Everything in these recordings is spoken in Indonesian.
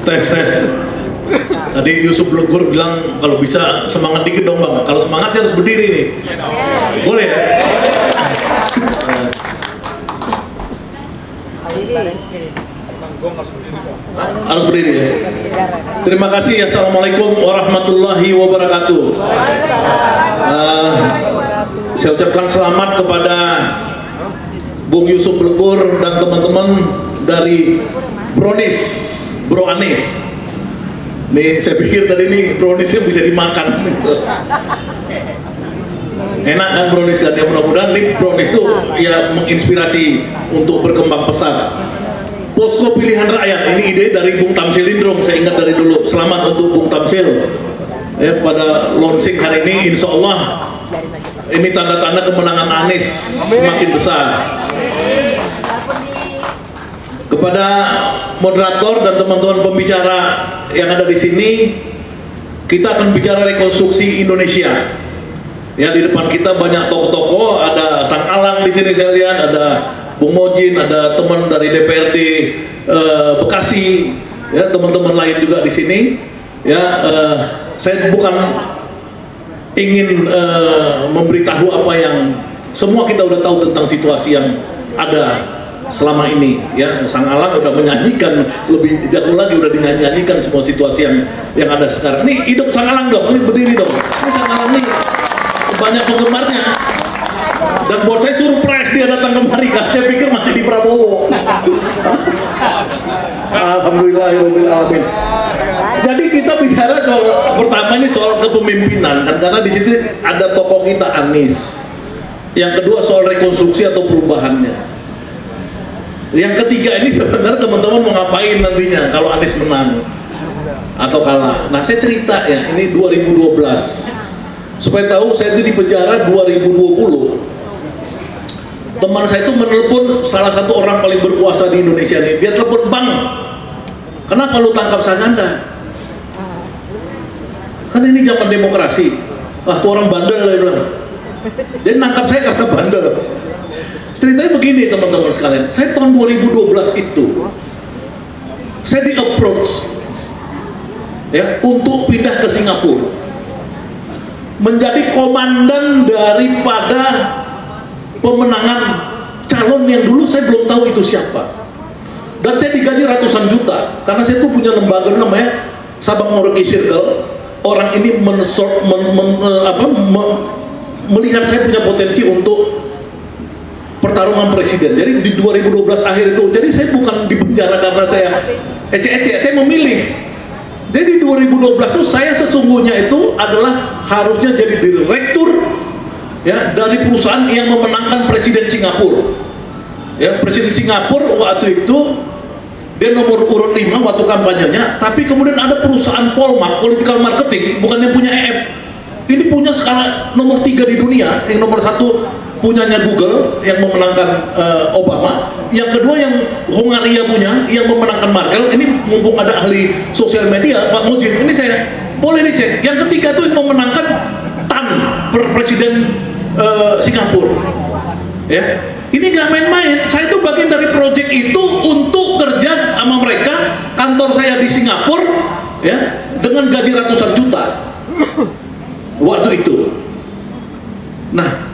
Tes. Tadi Yusuf Legur bilang kalau bisa semangat dikit dong bang. Kalau semangat harus berdiri nih. Boleh ya? Harus berdiri ya. Terima kasih. Assalamualaikum warahmatullahi wabarakatuh. Saya ucapkan selamat kepada Bung Yusuf Legur dan teman-teman dari Brownies, Bro Anis. Nih saya pikir tadi nih browniesnya bisa dimakan. Enak kan brownies kan? Ya mudah-mudahan nih brownies itu ya menginspirasi untuk berkembang pesat. Posko pilihan rakyat ini ide dari Bung Tamsil Lindrong, saya ingat dari dulu. Selamat untuk Bung Tamsil ya pada launching hari ini. Insya Allah ini tanda-tanda kemenangan Anies semakin besar. Kepada moderator dan teman-teman pembicara yang ada di sini, kita akan bicara rekonstruksi Indonesia. Ya, di depan kita banyak tokoh-tokoh, ada Sang Alang di sini saya lihat, ada Bung Mojin, ada teman dari DPRD Bekasi, ya teman-teman lain juga di sini. Ya, saya bukan ingin memberitahu apa yang semua kita udah tahu tentang situasi yang ada selama ini. Ya, Sang Alang udah menyanyikan lebih jago lagi, udah dinyanyikan semua situasi yang ada sekarang. Nih hidup Sang Alang dong, ini berdiri dong. Ini Sang Alang nih banyak penggemarnya. Dan buat saya surprise dia datang kemari kan, saya pikir masih di Prabowo. Alhamdulillahirobbilalamin. Jadi kita bicara pertama ini soal kepemimpinan kan, karena di situ ada tokoh kita Anies. Yang kedua soal rekonstruksi atau perubahannya. Yang ketiga ini sebenarnya teman-teman mau ngapain nantinya kalau Anies menang atau kalah. Nah saya cerita ya, ini 2012. Supaya tahu, saya itu di penjara 2020. Teman saya itu menelepon salah satu orang paling berkuasa di Indonesia nih. Dia telepon, "Bang, kenapa lu tangkap Saganda? Kan ini zaman demokrasi." "Ah, tuh orang bandel," dia bilang. Jadi nangkap saya karena bandel. Ceritanya begini teman-teman sekalian. Saya tahun 2012 itu, saya di approach ya untuk pindah ke Singapura, menjadi komandan daripada pemenangan calon yang dulu saya belum tahu itu siapa. Dan saya digaji ratusan juta karena saya tuh punya lembaga namanya Sabang Merauke Circle. Orang ini melihat saya punya potensi untuk pertarungan presiden. Jadi di 2012 akhir itu, jadi saya bukan di penjara karena saya ecek-ecek, saya memilih. Jadi 2012 itu saya sesungguhnya itu adalah harusnya jadi direktur ya dari perusahaan yang memenangkan presiden Singapura. Ya, presiden Singapura waktu itu dia nomor urut 5 waktu kampanyenya, tapi kemudian ada perusahaan Polmark, political marketing, bukan yang punya EF. Ini punya skala nomor 3 di dunia, yang nomor 1 punyanya Google yang memenangkan Obama, yang kedua yang Hongaria punya yang memenangkan Merkel. Ini mumpung ada ahli sosial media Pak Mujib, ini saya boleh dicek. Yang ketiga itu yang memenangkan Tan, presiden Singapura. Ya, ini gak main-main. Saya itu bagian dari proyek itu untuk kerja sama mereka. Kantor saya di Singapura ya dengan gaji ratusan juta waktu itu. Nah,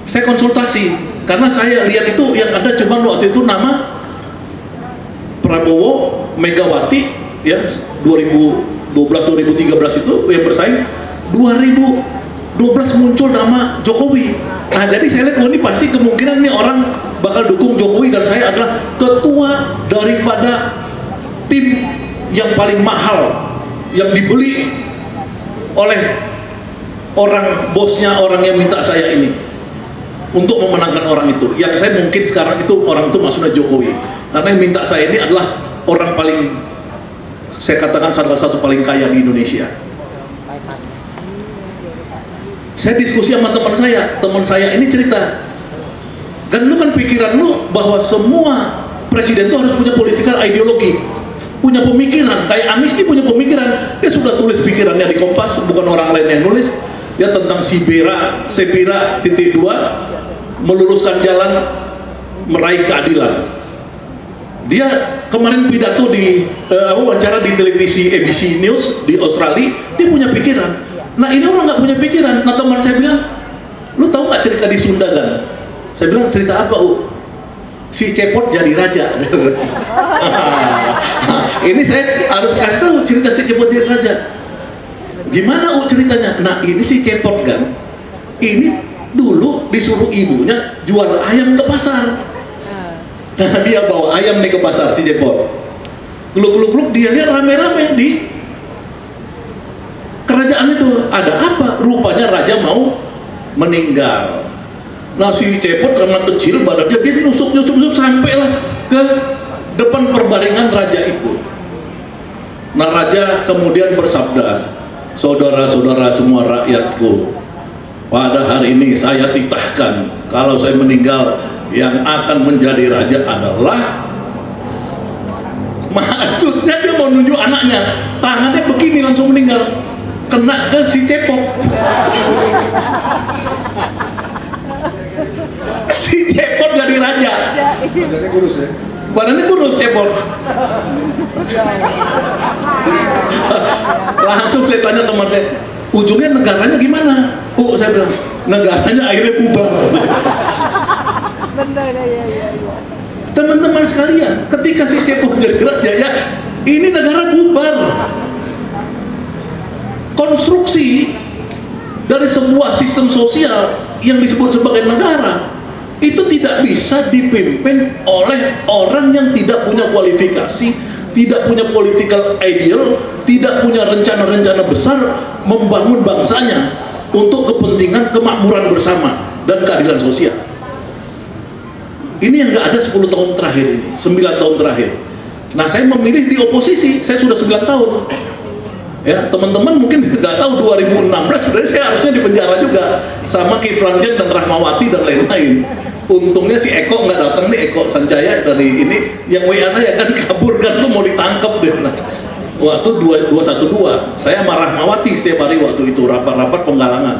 saya konsultasi karena saya lihat itu yang ada cuma waktu itu nama Prabowo, Megawati ya 2012-2013 itu yang bersaing. 2012 muncul nama Jokowi. Nah jadi saya lihat, oh ini pasti kemungkinan nih orang bakal dukung Jokowi, dan saya adalah ketua daripada tim yang paling mahal yang dibeli oleh orang bosnya, orang yang minta saya ini untuk memenangkan orang itu. Yang saya mungkin sekarang itu orang itu maksudnya Jokowi, karena yang minta saya ini adalah orang paling, saya katakan salah satu paling kaya di Indonesia. Saya diskusi sama teman saya ini cerita, kan lu kan pikiran lu bahwa semua presiden itu harus punya political ideologi, punya pemikiran. Kayak Anies ini punya pemikiran, dia sudah tulis pikirannya di Kompas, bukan orang lain yang nulis ya, tentang Sebira titik 2, meluruskan jalan meraih keadilan. Dia kemarin pidato di wawancara di televisi ABC News di Australia, dia punya pikiran. Nah ini orang nggak punya pikiran. Nah teman saya bilang, lu tahu nggak cerita di Sunda kan? Saya bilang, cerita apa si Cepot jadi raja. Ini saya harus kasih tahu cerita si Cepot jadi raja. Gimana ceritanya? Nah ini si Cepot kan, ini dulu disuruh ibunya jual ayam ke pasar. Nah, dia bawa ayam nih ke pasar si Cepot. Gluk-gluk-gluk, dia lihat rame-rame di kerajaan itu. Ada apa? Rupanya raja mau meninggal. Nah si Cepot karena kecil badannya, dia nusuk sampailah ke depan perbaringan raja itu. Nah raja kemudian bersabda, saudara-saudara semua rakyatku, pada hari ini saya titahkan kalau saya meninggal, yang akan menjadi raja adalah, maksudnya dia mau nunjuk anaknya, tangannya begini langsung meninggal, kena ke si Cepot. Si Cepot jadi raja. Badannya kurus ya? Badannya kurus Cepot. Langsung saya tanya teman saya, ujungnya negaranya gimana? Saya bilang, negaranya akhirnya bubar. Teman-teman sekalian, ketika si Cepot jadi raja, ya ini negara bubar. Konstruksi dari sebuah sistem sosial yang disebut sebagai negara itu tidak bisa dipimpin oleh orang yang tidak punya kualifikasi, tidak punya political ideal, tidak punya rencana-rencana besar membangun bangsanya untuk kepentingan kemakmuran bersama dan keadilan sosial. Ini yang nggak ada 10 tahun terakhir ini, 9 tahun terakhir. Nah saya memilih di oposisi, saya sudah 9 tahun. Ya, teman-teman mungkin nggak tahu 2016 sebenarnya saya harusnya di penjara juga sama Kiflan Zen dan Rahmawati dan lain-lain. Untungnya si Eko nggak datang nih, Eko Sanjaya dari ini yang WA saya kan kabur kan, lu mau ditangkap deh. Nah, waktu 212 saya sama Rahmawati setiap hari waktu itu rapat-rapat penggalangan.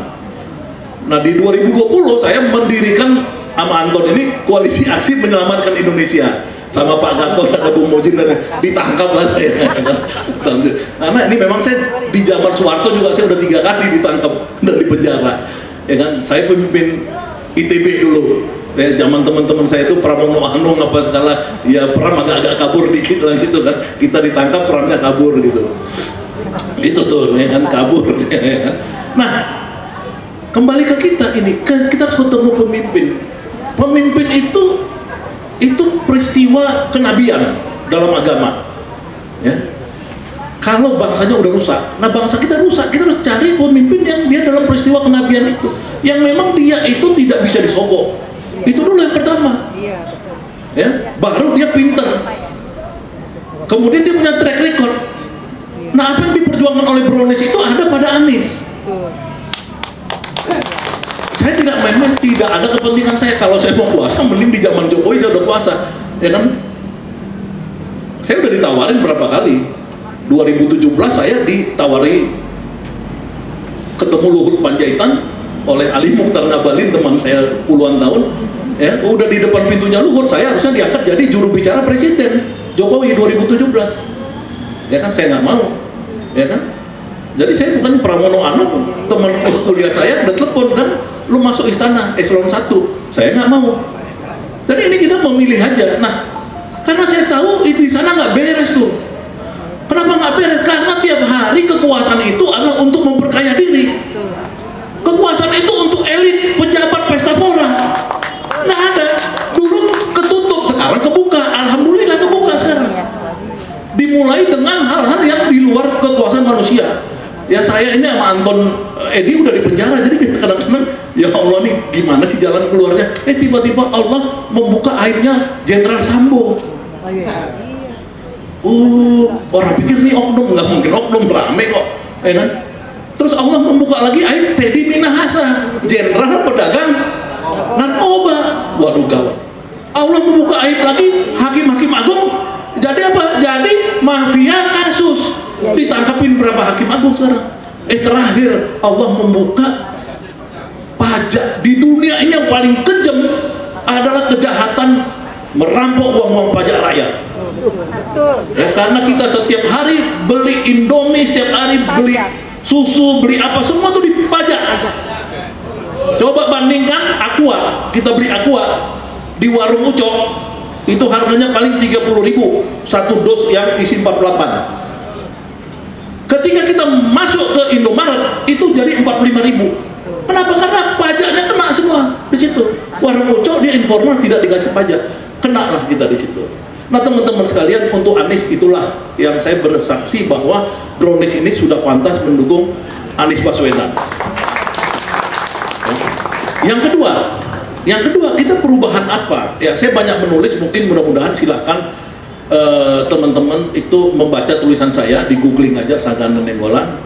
Nah di 2020 saya mendirikan sama Anton ini koalisi aksi menyelamatkan Indonesia. Sama Pak Gatot ada Bung Mojin dan ditangkap lah saya. Karena ini memang saya di zaman Soeharto juga saya udah 3 kali ditangkap dan dipenjara. Ya kan, saya pemimpin ITB dulu. Ya, zaman teman-teman saya itu Pramono Anung apa segala, ya Pram agak-agak kabur dikit lah gitu kan. Kita ditangkap, Pramnya kabur gitu. Itu tuh, ya kan, kabur. Ya kan? Nah, kembali ke kita ini, kita harus ketemu pemimpin. Pemimpin itu peristiwa kenabian dalam agama. Ya. Kalau bangsanya udah rusak, nah bangsa kita rusak, kita harus cari pemimpin yang dia dalam peristiwa kenabian itu, yang memang dia itu tidak bisa disogok. Itu dulu yang pertama. Ya, baru dia pinter. Kemudian dia punya track record. Nah, apa yang diperjuangkan oleh Bronis itu ada pada Anies. Saya tidak main-main, tidak ada kepentingan saya. Kalau saya mau puasa, mending di zaman Jokowi saya udah puasa, ya kan? Saya udah ditawarin berapa kali. 2017 saya ditawari ketemu Luhut Panjaitan oleh Ali Mukhtar Ngabalin, teman saya puluhan tahun. Ya, udah di depan pintunya Luhut, saya harusnya diangkat jadi juru bicara Presiden Jokowi 2017. Ya kan, saya nggak mau, ya kan? Jadi saya bukan Pramono Anung, teman kuliah saya udah telepon kan, lu masuk istana eselon 1, saya nggak mau. Jadi ini kita memilih aja. Nah, karena saya tahu itu di sana nggak beres tuh. Kenapa nggak beres? Karena tiap hari kekuasaan itu adalah untuk memperkaya diri. Kekuasaan itu untuk elit, pejabat, pesta pora. Nggak ada. Dulu ketutup, sekarang kebuka. Alhamdulillah kebuka sekarang. Dimulai dengan hal-hal yang di luar kekuasaan manusia. Ya saya ini sama Anton Edi udah di penjara, jadi kita kadang-kadang ya Allah nih gimana sih jalan keluarnya. Tiba-tiba Allah membuka aibnya Jenderal Sambo. Orang pikir nih oknum, nggak mungkin oknum, rame kok, ya kan? Terus Allah membuka lagi aib Teddy Minahasa, Jenderal pedagang narkoba. Waduh gawat. Allah membuka aib lagi hakim-hakim agung. Jadi apa? Jadi mafia kasus. Ditangkapin berapa hakim agung sekarang? Terakhir Allah membuka pajak di dunia ini yang paling kejam adalah kejahatan merampok uang-uang pajak rakyat. Ya, karena kita setiap hari beli Indomie, setiap hari beli susu, beli apa, semua tuh dipajak. Coba bandingkan Aqua, kita beli Aqua di warung Ucok, itu harganya paling 30.000 satu dos yang isi 48. Ketika kita masuk ke Indomaret itu jadi 45.000. Kenapa? Karena pajaknya kena semua di situ. Warung Ucok dia informal tidak dikasih pajak, kena lah kita di situ. Nah teman-teman sekalian, untuk Anies itulah yang saya bersaksi bahwa Brownies ini sudah pantas mendukung Anies Baswedan. Yang kedua kita perubahan apa? Ya saya banyak menulis, mungkin mudah-mudahan silakan teman-teman itu membaca tulisan saya, di googling aja Sagana Nainggolan,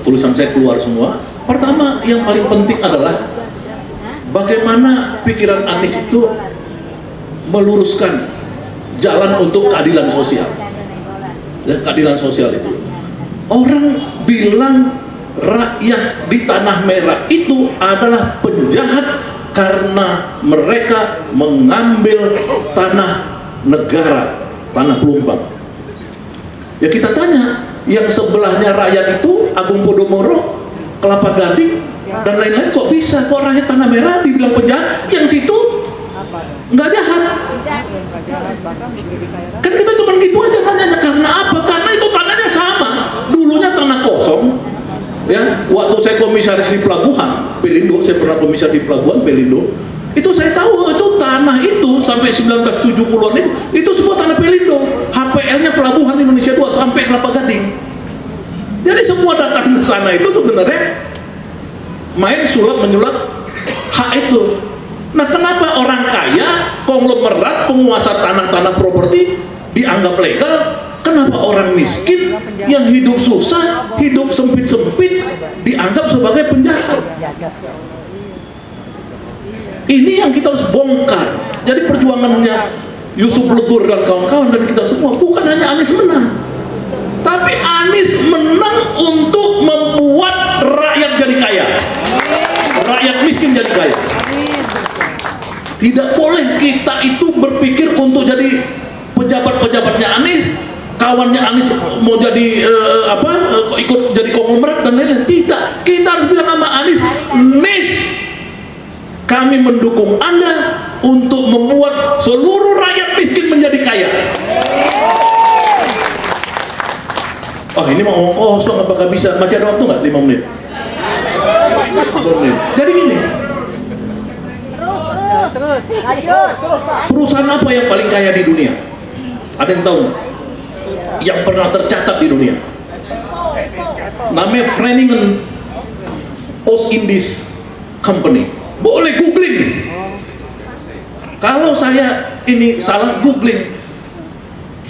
tulisan saya keluar semua. Pertama yang paling penting adalah bagaimana pikiran Anies itu meluruskan jalan untuk keadilan sosial. Ya, keadilan sosial itu. Orang bilang rakyat di Tanah Merah itu adalah penjahat karena mereka mengambil tanah negara, tanah pelumpang. Ya kita tanya, yang sebelahnya rakyat itu Agung Podomoro, Kelapa Gading dan lain-lain, kok bisa? Kok rakyat Tanah Merah dibilang penjahat, yang situ nggak jahat? Kan kita cuma gitu aja nanya, karena apa? Karena itu tanahnya sama, dulunya tanah kosong. Ya, waktu saya komisaris di pelabuhan Pelindo, saya pernah komisaris di pelabuhan Pelindo, itu saya tahu itu tanah itu sampai 1970-an itu semua tanah Pelindo. HPL-nya Pelabuhan Indonesia 2 sampai Kelapa Gading. Jadi semua datang ke sana itu sebenarnya main sulap menyulap hak itu. Nah kenapa orang kaya, konglomerat, penguasa tanah-tanah properti dianggap legal? Kenapa orang miskin yang hidup susah, hidup sempit-sempit dianggap sebagai penjahat? Ini yang kita harus bongkar. Jadi perjuangannya Yusuf Legur dan kawan-kawan dan kita semua bukan hanya Anies menang, tapi Anies menang untuk membuat rakyat jadi kaya, rakyat miskin jadi kaya. Tidak boleh kita itu berpikir untuk jadi pejabat-pejabatnya Anies, kawannya Anies mau jadi ikut jadi konglomerat dan lain-lain. Tidak, kita harus bilang sama Anies, Anies, kami mendukung Anda untuk membuat seluruh rakyat miskin menjadi kaya. Oh ini mau kosong, apakah bisa? Masih ada waktu nggak? 5 menit? 5 menit. Jadi gini, terus. Perusahaan apa yang paling kaya di dunia? Ada yang tahu nggak? Yang pernah tercatat di dunia? Namanya Vereniging Oost-Indisch Company. Boleh googling. Kalau saya ini salah, googling.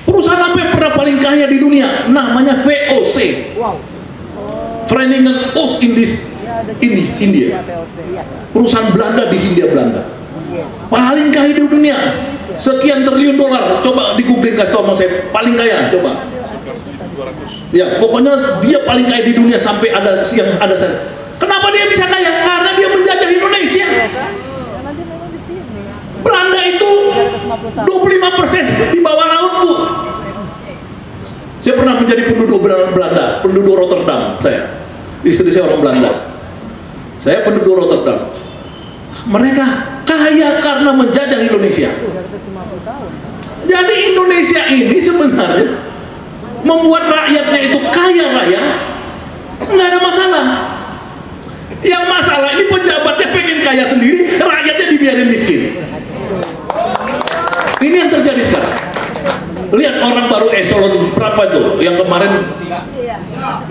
Perusahaan apa yang pernah paling kaya di dunia? Namanya VOC. Vereniging Oost-Indisch India. Perusahaan Belanda di Hindia Belanda. Paling kaya di dunia. Sekian triliun dolar. Coba di googling, kasih tau sama saya. Paling kaya, coba. Ya, pokoknya dia paling kaya di dunia sampai ada siang ada saya. Kenapa dia bisa kaya? Karena dia menjajah Indonesia. Belanda itu 25% di bawah laut, Bu. Saya pernah menjadi penduduk Belanda, penduduk Rotterdam. Istri saya orang Belanda. Saya penduduk Rotterdam. Mereka kaya karena menjajah Indonesia. Jadi Indonesia ini sebenarnya membuat rakyatnya itu kaya raya, nggak ada masalah. Yang masalah ini pejabatnya pengen kaya sendiri, rakyatnya dibiarin miskin. Ini yang terjadi sekarang. Lihat orang baru eselon berapa itu yang kemarin,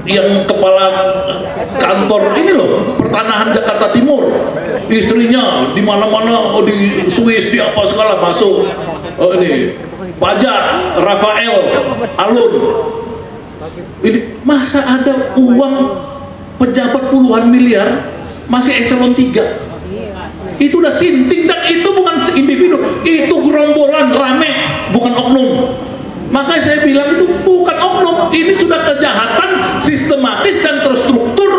yang kepala kantor ini loh, pertanahan Jakarta Timur, istrinya di mana-mana, di Swiss, di apa segala masuk. Ini pajak Rafael Alun. Ini masa ada uang pejabat puluhan miliar masih eselon 3? Itu udah sinting, dan itu bukan individu, itu gerombolan rame, bukan oknum. Makanya saya bilang itu bukan oknum, ini sudah kejahatan sistematis dan terstruktur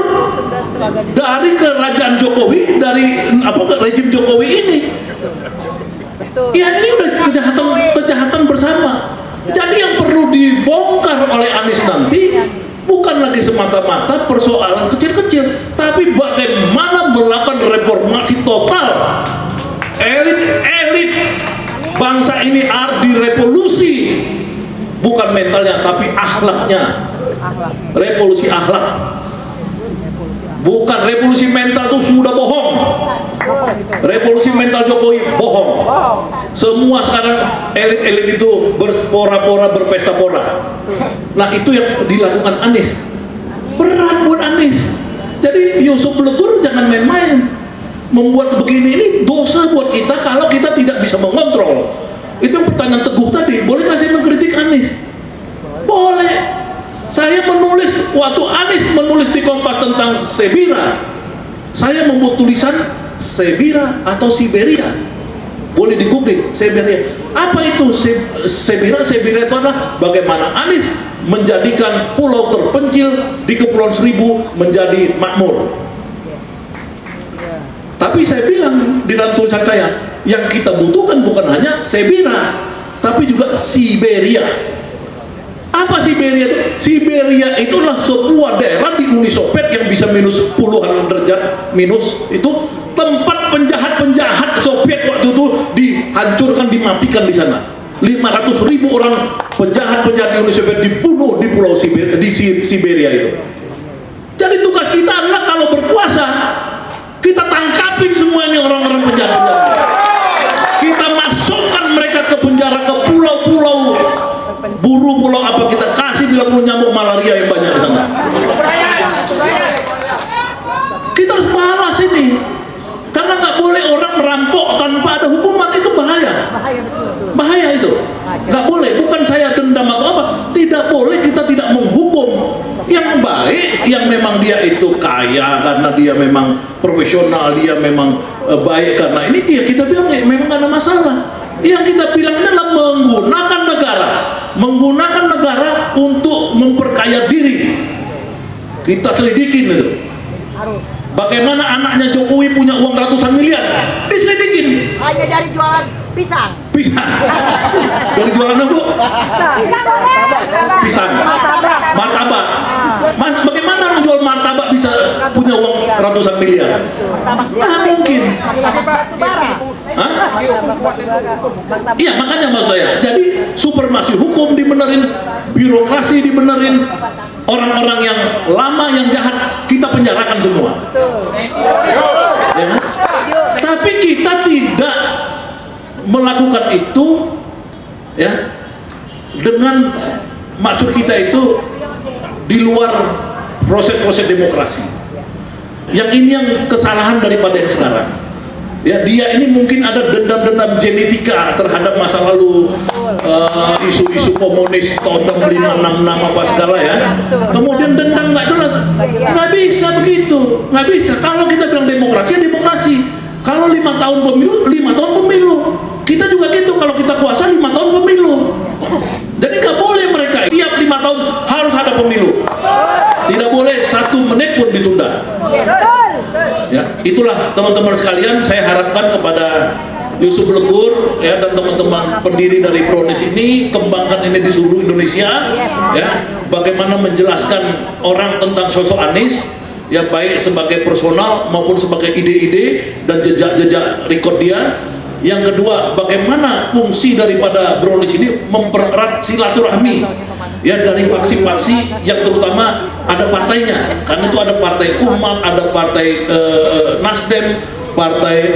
dari kerajaan Jokowi, dari rejim Jokowi ini. Ya ini udah kejahatan bersama. nanti bukan lagi semata-mata persoalan kecil-kecil, tapi bagaimana melakukan reformasi total. Elit-elit bangsa ini harus direvolusi, bukan mentalnya tapi akhlaknya. Revolusi akhlak, bukan revolusi mental. Itu sudah bohong. Revolusi mental Jokowi bohong. Semua sekarang elit-elit itu berpora-pora, berpesta pora. Nah, itu yang dilakukan Anies. Berat buat Anies. Jadi Yusuf Legur jangan main-main. Membuat begini ini dosa buat kita kalau kita tidak bisa mengontrol. Itu pertanyaan Teguh tadi, bolehkah saya mengkritik Anies? Boleh. Saya menulis, waktu Anies menulis di Kompas tentang Sebira, saya membuat tulisan Sebira atau Siberia. Boleh di Google, Siberia. Apa itu Sebira? Sebira itu adalah bagaimana Anies menjadikan pulau terpencil di Kepulauan Seribu menjadi makmur. Tapi saya bilang di dalam tulisan saya, yang kita butuhkan bukan hanya Sebira, tapi juga Siberia. Apa Siberia itu? Siberia itulah sebuah daerah di Uni Soviet yang bisa minus puluhan derajat minus, itu tempat penjahat-penjahat Soviet waktu itu dihancurkan, dimatikan di sana. 500.000 orang penjahat-penjahat Uni Soviet dibunuh di pulau Siberia, di Siberia itu. Jadi tugas kita adalah kalau berkuasa, kita tangkapin semua ini orang-orang penjahat-penjahat. Kita masukkan mereka ke penjara, ke pulau-pulau, buru pulau apa, kita kasih 30 nyamuk malaria yang banyak di sana. Kita harus balas ini, karena nggak boleh orang merampok tanpa ada hukuman. Itu bahaya. Bahaya itu. Nggak boleh. Bukan saya dendam atau apa. Tidak boleh kita tidak menghukum. Yang baik, yang memang dia itu kaya karena dia memang profesional, dia memang baik karena ini, dia kita bilang ya, memang nggak ada masalah. Yang kita bilang ini adalah menggunakan negara untuk memperkaya diri. Kita selidikin itu. Bagaimana anaknya Jokowi punya uang ratusan miliar? Diselidikin. Hanya dari jualan pisang. Pisang. Dari jualan apa, Bu? Pisang. Martabak. Mas, bagaimana menjual martabak bisa punya uang ratusan miliar? Nah, mungkin. Hah? Iya, makanya maksud saya. Jadi supremasi hukum dibenerin, birokrasi dibenerin, orang-orang yang lama yang jahat kita penjarakan semua. Ya. Tapi kita tidak melakukan itu, ya, dengan maksud kita itu di luar proses-proses demokrasi. Yang ini yang kesalahan daripada yang sekarang. Ya, dia ini mungkin ada dendam-dendam genetika terhadap masa lalu, isu-isu komunis tahun 65, 66 apa segala ya. Kemudian dendam nggak jelas, nggak bisa begitu, nggak bisa. Kalau kita bilang demokrasi, ya demokrasi. Kalau 5 tahun pemilu, 5 tahun pemilu. Kita juga gitu, kalau kita kuasa 5 tahun pemilu. Jadi nggak boleh mereka tiap 5 tahun harus ada pemilu. Tidak boleh 1 menit pun ditunda. Ya, itulah teman-teman sekalian, saya harapkan kepada Yusuf Legur ya, dan teman-teman pendiri dari Brownies ini, kembangkan ini di seluruh Indonesia ya, bagaimana menjelaskan orang tentang sosok Anies ya, baik sebagai personal maupun sebagai ide-ide dan jejak-jejak rekod dia. Yang kedua, bagaimana fungsi daripada Brownies ini mempererat silaturahmi ya, dari faksi-faksi yang terutama ada partainya, karena itu ada partai Umat, ada partai Nasdem, partai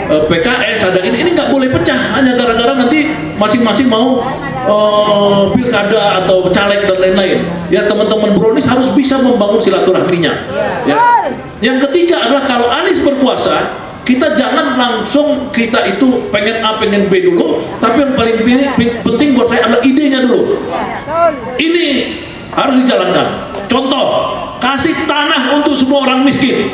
PKS, ada ini nggak boleh pecah hanya gara-gara nanti masing-masing mau pilkada atau caleg dan lain-lain. Ya, teman-teman Brownies harus bisa membangun silaturahminya. Ya. Yang ketiga adalah kalau Anies berkuasa, kita jangan langsung kita itu pengen A pengen B dulu, tapi yang paling penting buat saya adalah idenya dulu. Ini harus dijalankan. Contoh, kasih tanah untuk semua orang miskin.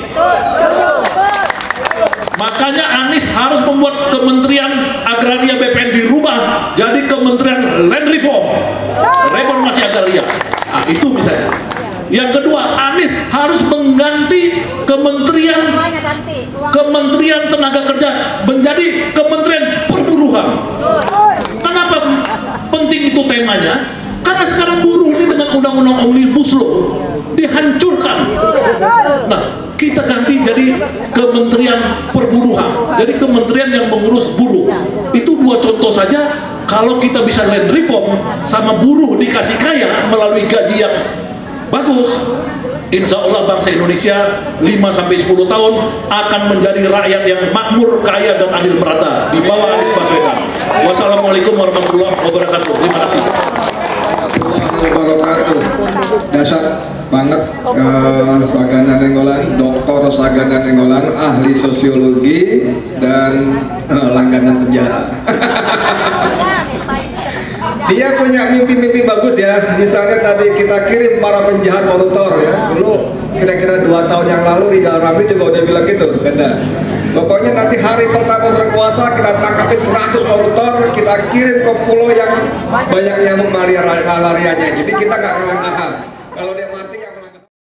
Makanya Anies harus membuat Kementerian Agraria BPN dirubah jadi Kementerian Land Reformasi Agraria. Nah, itu misalnya. Yang kedua, Anies harus mengganti Kementerian Tenaga Kerja menjadi Kementerian Perburuhan. Kenapa penting itu temanya? Karena sekarang buruh ini dengan omnibus law dihancurkan. Nah, kita ganti jadi Kementerian Perburuhan, jadi kementerian yang mengurus buruh. Itu dua contoh saja. Kalau kita bisa land reform sama buruh dikasih kaya melalui gaji yang bagus, insya Allah bangsa Indonesia 5-10 tahun akan menjadi rakyat yang makmur, kaya, dan adil merata di bawah Anies Baswedan. Wassalamualaikum warahmatullahi wabarakatuh. Terima kasih. Wabarakatuh. Dasar banget Sagana Nainggolan, Dr. Sagana Nainggolan, ahli sosiologi dan langganan penjara. Dia punya mimpi-mimpi bagus ya. Misalnya tadi kita kirim para penjahat koruptor ya. Dulu kira-kira 2 tahun yang lalu di Dalrami juga udah bilang gitu, Ganda. Pokoknya nanti hari pertama berkuasa kita tangkapin 100 koruptor, kita kirim ke pulau yang banyak nyamuk malaria-nya. Jadi kita nggak rela. Kalau dia mati